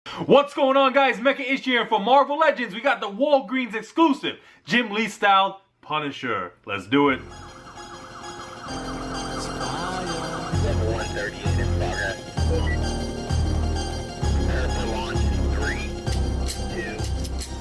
What's going on, guys? Mecha Ish here for Marvel Legends. We got the Walgreens exclusive Gimli styled Punisher. Let's do it. Level 130 is in progress. Prepare for launch in 3,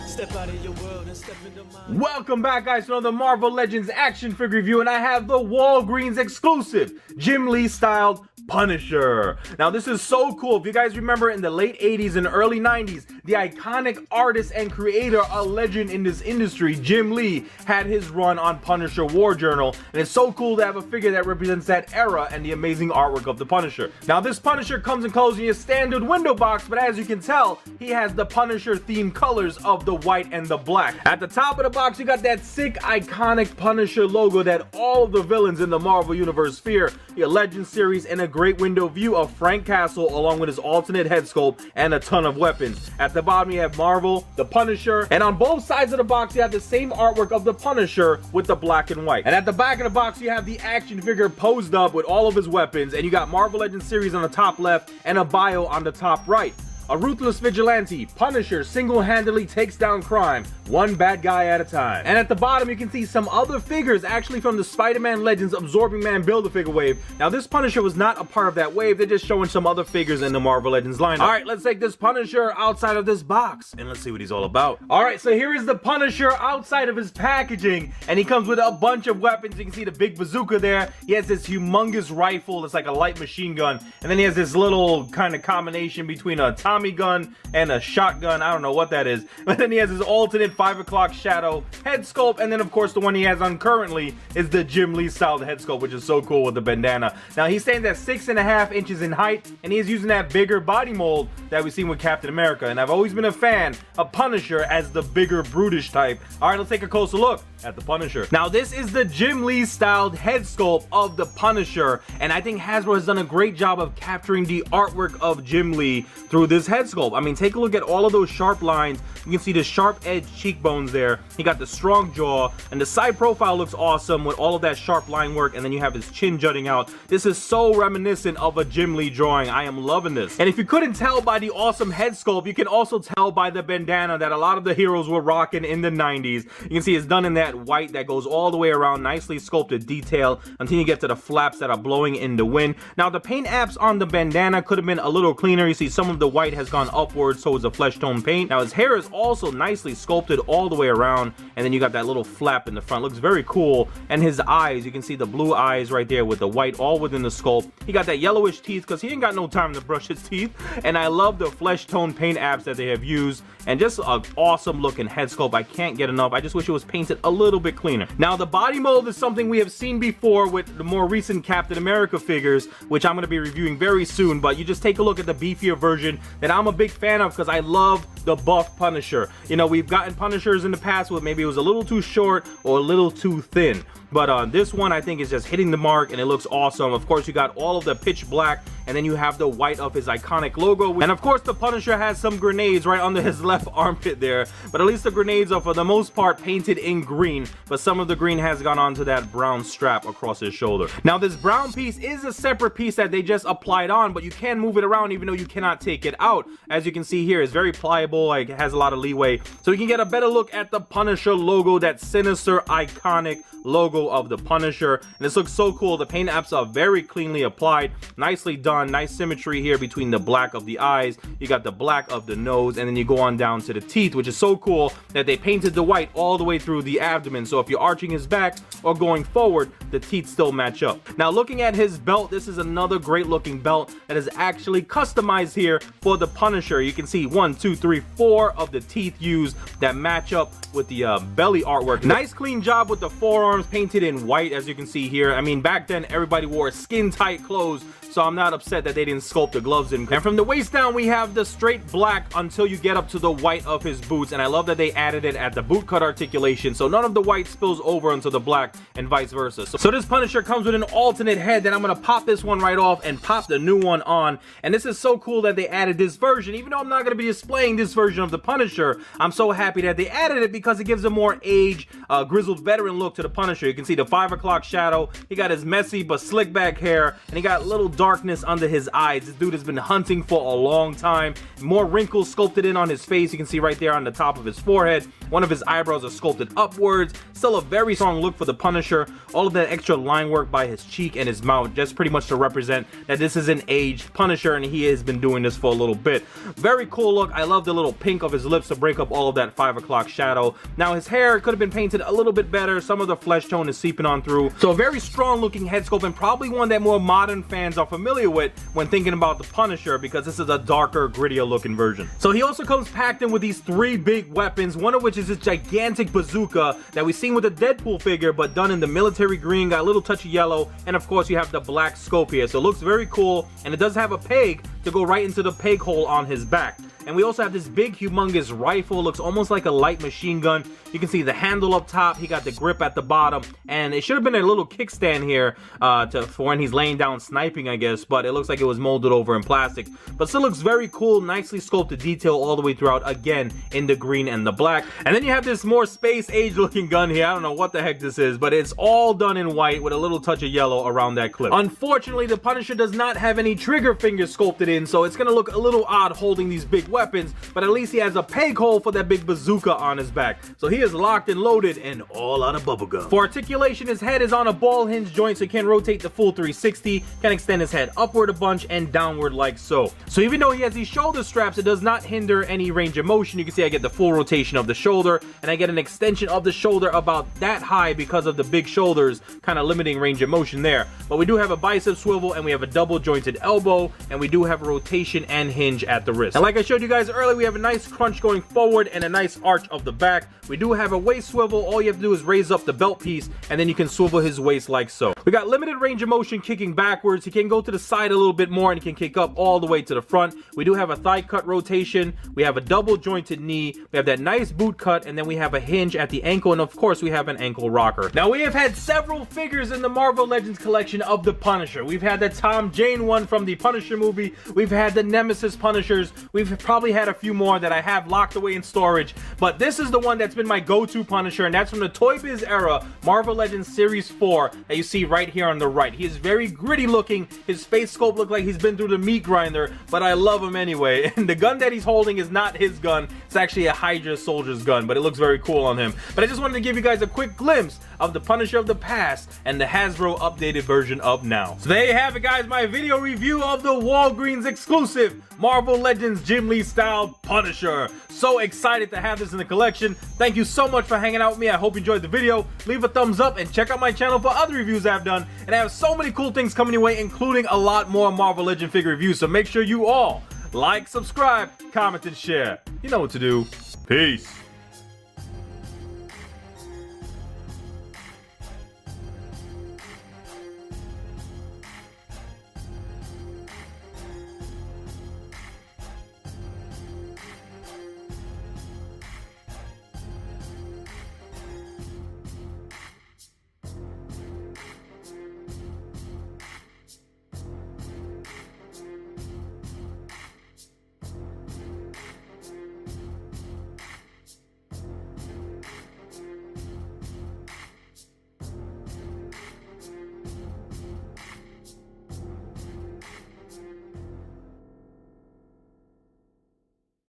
2. Step out of your world and step into mine. Welcome back, guys, to another Marvel Legends action figure review, and I have the Walgreens exclusive Gimli styled Punisher. Now this is so cool. If you guys remember, in the late 80s and early 90s, the iconic artist and creator, a legend in this industry, Gimli, had his run on Punisher War Journal, and it's so cool to have a figure that represents that era and the amazing artwork of the Punisher. Now this Punisher comes in closing a standard window box, but as you can tell, he has the Punisher themed colors of the white and the black. At the top of the box, you got that sick iconic Punisher logo that all of the villains in the Marvel Universe fear, your Legend series, and a great window view of Frank Castle along with his alternate head sculpt and a ton of weapons. At the bottom you have Marvel, the Punisher, and on both sides of the box you have the same artwork of the Punisher with the black and white. And at the back of the box you have the action figure posed up with all of his weapons, and you got Marvel Legends series on the top left and a bio on the top right. A ruthless vigilante, Punisher single-handedly takes down crime, one bad guy at a time. And at the bottom you can see some other figures actually from the Spider-Man Legends Absorbing Man Build-A-Figure wave. Now this Punisher was not a part of that wave, they're just showing some other figures in the Marvel Legends lineup. Alright, let's take this Punisher outside of this box and let's see what he's all about. Alright, so here is the Punisher outside of his packaging, and he comes with a bunch of weapons. You can see the big bazooka there. He has this humongous rifle that's like a light machine gun, and then he has this little kind of combination between a Tommy gun and a shotgun. I don't know what that is. But then he has his alternate 5 o'clock shadow head sculpt, and then of course the one he has on currently is the Gimli styled head sculpt, which is so cool with the bandana. Now he stands at 6.5 inches in height, and he's using that bigger body mold that we've seen with Captain America, and I've always been a fan of Punisher as the bigger brutish type. Alright, let's take a closer look at the Punisher. Now this is the Gimli styled head sculpt of the Punisher, and I think Hasbro has done a great job of capturing the artwork of Gimli through this head sculpt. I mean, take a look at all of those sharp lines. You can see the sharp edge cheekbones there. He got the strong jaw, and the side profile looks awesome with all of that sharp line work, and then you have his chin jutting out. This is so reminiscent of a Gimli drawing. I am loving this. And if you couldn't tell by the awesome head sculpt, you can also tell by the bandana that a lot of the heroes were rocking in the 90s. You can see it's done in that white that goes all the way around, nicely sculpted detail until you get to the flaps that are blowing in the wind. Now the paint apps on the bandana could have been a little cleaner. You see some of the white has gone upwards towards the flesh tone paint. Now his hair is also nicely sculpted all the way around, and then you got that little flap in the front. Looks very cool. And his eyes, you can see the blue eyes right there with the white all within the sculpt. He got that yellowish teeth because he ain't got no time to brush his teeth, and I love the flesh tone paint apps that they have used, and just an awesome looking head sculpt. I can't get enough. I just wish it was painted a little bit cleaner. Now the body mold is something we have seen before with the more recent Captain America figures, which I'm going to be reviewing very soon, but you just take a look at the beefier version that I'm a big fan of because I love the buff Punisher. You know, we've gotten Punishers in the past with maybe it was a little too short or a little too thin, but this one I think is just hitting the mark, and it looks awesome. Of course you got all of the pitch black, and then you have the white of his iconic logo, and of course the Punisher has some grenades right under his left armpit there, but at least the grenades are for the most part painted in green, but some of the green has gone onto that brown strap across his shoulder. Now this brown piece is a separate piece that they just applied on, but you can move it around even though you cannot take it out. As you can see here, it's very pliable, like it has a lot of leeway, so you can get a better look at the Punisher logo, that sinister iconic logo of the Punisher, and this looks so cool. The paint apps are very cleanly applied, nicely done, nice symmetry here between the black of the eyes, you got the black of the nose, and then you go on down to the teeth, which is so cool that they painted the white all the way through the abdomen, so if you're arching his back or going forward, the teeth still match up. Now looking at his belt, this is another great looking belt that is actually customized here for the Punisher. You can see 1, 2, 3, 4 of the teeth used that match up with the belly artwork. Nice clean job with the forearms painted in white, as you can see here. I mean, back then everybody wore skin tight clothes, so I'm not upset that they didn't sculpt the gloves in. And from the waist down we have the straight black until you get up to the white of his boots, and I love that they added it at the boot cut articulation, so none of the white spills over into the black and vice versa. So this Punisher comes with an alternate head that I'm gonna pop this one right off and pop the new one on, and this is so cool that they added this version. Even though I'm not gonna be displaying this version of the Punisher, I'm so happy that they added it because it gives a more aged, grizzled veteran look to the Punisher. You can see the 5 o'clock shadow, he got his messy but slick back hair, and he got little darkness under his eyes. This dude has been hunting for a long time. More wrinkles sculpted in on his face. You can see right there on the top of his forehead. One of his eyebrows are sculpted upwards. Still a very strong look for the Punisher. All of that extra line work by his cheek and his mouth, just pretty much to represent that this is an aged Punisher and he has been doing this for a little bit. Very cool look. I love the little pink of his lips to break up all of that 5 o'clock shadow. Now his hair could have been painted a little bit better. Some of the flesh tone is seeping on through. So a very strong looking head sculpt, and probably one that more modern fans are familiar with when thinking about the Punisher, because this is a darker, grittier looking version. So he also comes packed in with these 3 big weapons, one of which is this gigantic bazooka that we've seen with the Deadpool figure, but done in the military green, got a little touch of yellow, and of course you have the black scope here. So it looks very cool, and it does have a peg to go right into the peg hole on his back. And we also have this big humongous rifle, looks almost like a light machine gun. You can see the handle up top, he got the grip at the bottom, and it should have been a little kickstand here for when he's laying down sniping, I guess, but it looks like it was molded over in plastic. But still looks very cool, nicely sculpted detail all the way throughout, again in the green and the black. And then you have this more space age looking gun here. I don't know what the heck this is, but it's all done in white with a little touch of yellow around that clip. Unfortunately, the Punisher does not have any trigger fingers sculpted in, so it's gonna look a little odd holding these big weapons, but at least he has a peg hole for that big bazooka on his back. So he is locked and loaded and all out of bubblegum. For articulation, his head is on a ball hinge joint, so he can rotate the full 360, can extend his head upward a bunch and downward like so. So even though he has these shoulder straps, it does not hinder any range of motion. You can see I get the full rotation of the shoulder, and I get an extension of the shoulder about that high because of the big shoulders, kind of limiting range of motion there. But we do have a bicep swivel, and we have a double jointed elbow, and we do have a rotation and hinge at the wrist. And like I showed you guys earlier, we have a nice crunch going forward and a nice arch of the back. We do have a waist swivel. All you have to do is raise up the belt piece, and then you can swivel his waist like so. We got limited range of motion kicking backwards. He can go to the side a little bit more, and he can kick up all the way to the front. We do have a thigh cut rotation. We have a double jointed knee. We have that nice boot cut, and then we have a hinge at the ankle, and of course we have an ankle rocker. Now we have had several figures in the Marvel Legends collection of the Punisher. We've had the Tom Jane one from the Punisher movie. We've had the Nemesis Punishers. We've probably had a few more that I have locked away in storage, but this is the one that's been my go-to Punisher, and that's from the Toy Biz era Marvel Legends Series 4 that you see right here on the right. He is very gritty looking. His face sculpt looks like he's been through the meat grinder, but I love him anyway. And the gun that he's holding is not his gun. It's actually a Hydra soldier's gun, but it looks very cool on him. But I just wanted to give you guys a quick glimpse of the Punisher of the past and the Hasbro updated version of now. So there you have it, guys, my video review of the Walgreens exclusive Marvel Legends Gimli style Punisher. So excited to have this in the collection. Thank you so much for hanging out with me. I hope you enjoyed the video. Leave a thumbs up and check out my channel for other reviews I've done. And I have so many cool things coming your way, including a lot more Marvel Legend figure reviews. So make sure you all like, subscribe, comment, and share. You know what to do. Peace.